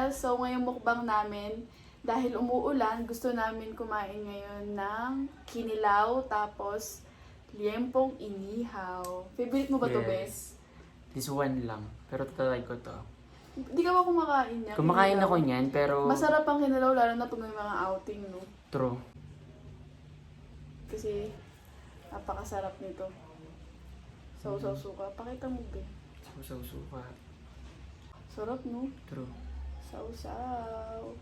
guys! So ngayong mukbang namin, dahil umuulan, gusto namin kumain ngayon ng kinilaw, tapos liempong inihaw. Favorite mo ba to, Bes? This one lang. Pero tatry ko to. Hindi ka ba kumakain niya? Kumakain kinilaw? ako niyan, pero... Masarap ang kinilaw, lalo na pag may mga outing, no? True. Kasi napakasarap nito. Sausaw suka. Pakita mo, Be. Sausaw suka. Sarap, no? True. Sausaw.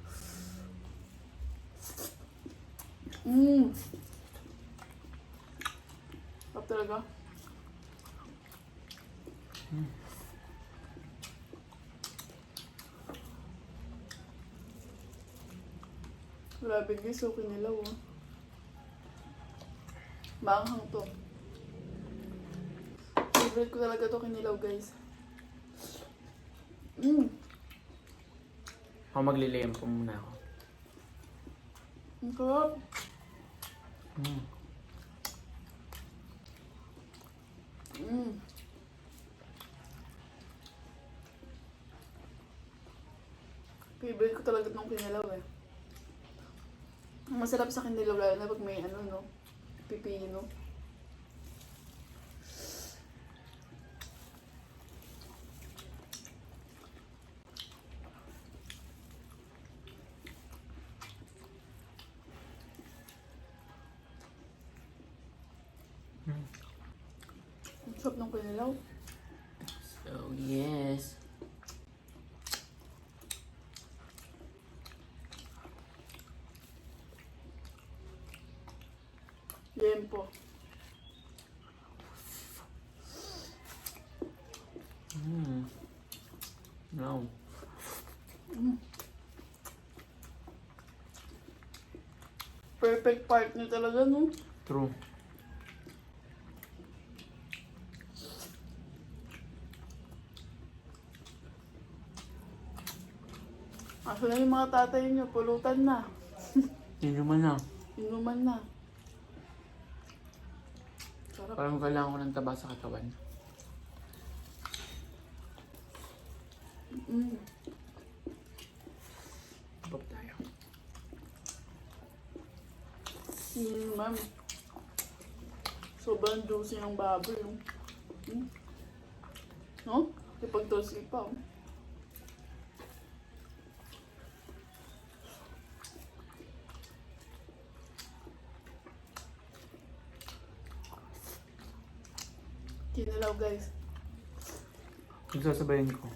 Sarap talaga. Grabe guys, so kinilaw, oh. Maanghang to. Favorite ko talaga to kinilaw, guys. Ako magliliempo muna ako. Ang sarap. Favorite ko talaga itong kinilaw, eh. Ang masarap sa kinilaw, lalo na pag may ano, no? Pipino. Ang sarap ng kinilaw. So, yes. Liempo. No. Perfect part niya talaga, no? True. Aso na yung mga tatay niyo, pulutan na. Inuman na. Inuman na. Sarap. Parang kailangan ko ng taba sa katawan. Tabak tayo. Ma'am. Sobrang juicy ng baboy, no? No? Kapag tosi pa, oh. Kinilaw, guys. Magsasabayin ko.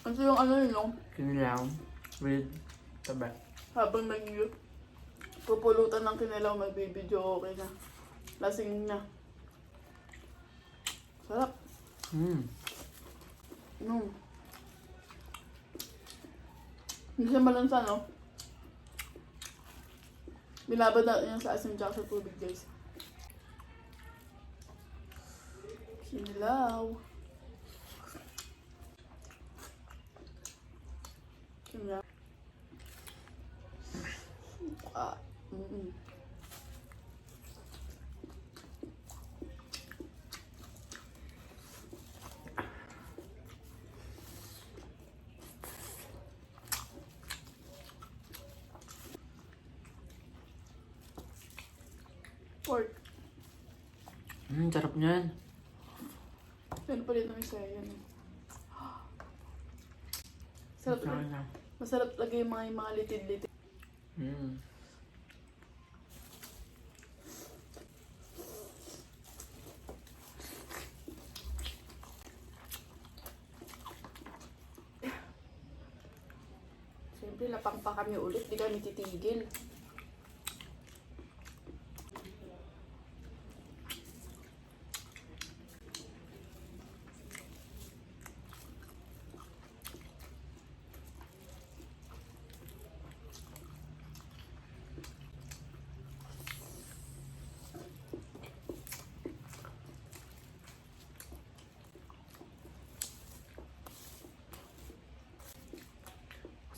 Kasi yung ano yun, no? Kinilaw with taba. Habang pupulutan ng kinilaw, magbibidyo, okay na. Lasing na. Sarap. Hindi siya malansa, no? Binabad natin yan sa asin tsaka sa tubig, guys. Kinilaw. Kinilaw. Pork. Sarap niyan. Ano pa rin ng isa yan, eh. Sarap Sarap na. na. Masarap lagi yung mga litid-litid. Siyempre, lapang pa kami ulit. Di kami titigil.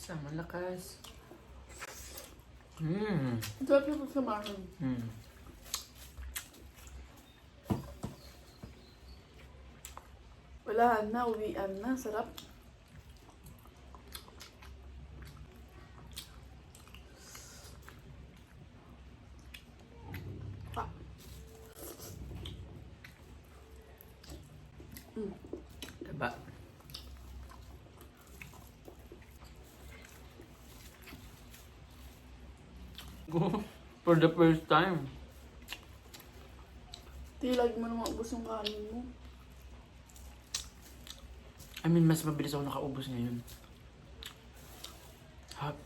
Sa malakas. Sarap yung pagsamahan. Wala na, uwian na. Sarap. Taba. For the first time. Tilag mo na maubos yung kanin mo. I mean, mas mabilis ako nakaubos ngayon. Hap.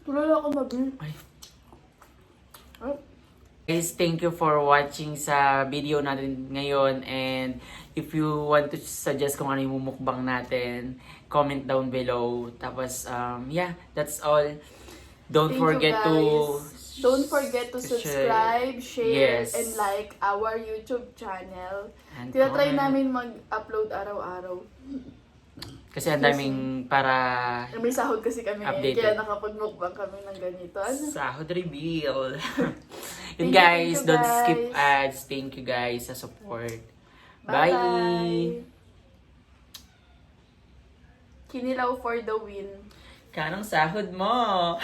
Tulala ako mabim. Ay. Oh. Guys, thank you for watching sa video natin ngayon, and if you want to suggest kung ano yung mumukbang natin, comment down below. Tapos, yeah, that's all. Don't Thank forget you, to guys. Don't forget to subscribe, share, Yes. and like our YouTube channel. And Tinatry comment. namin mag-upload araw-araw. Kasi ang daming para May sahod kasi kami Updated. kaya nakapag-mukbang kami ng ganito. Ano? sahod reveal. Thank Yun you, guys, thank you, don't guys. skip ads. Thank you guys sa support. Bye! Kinilaw for the win. Kanang sahod mo.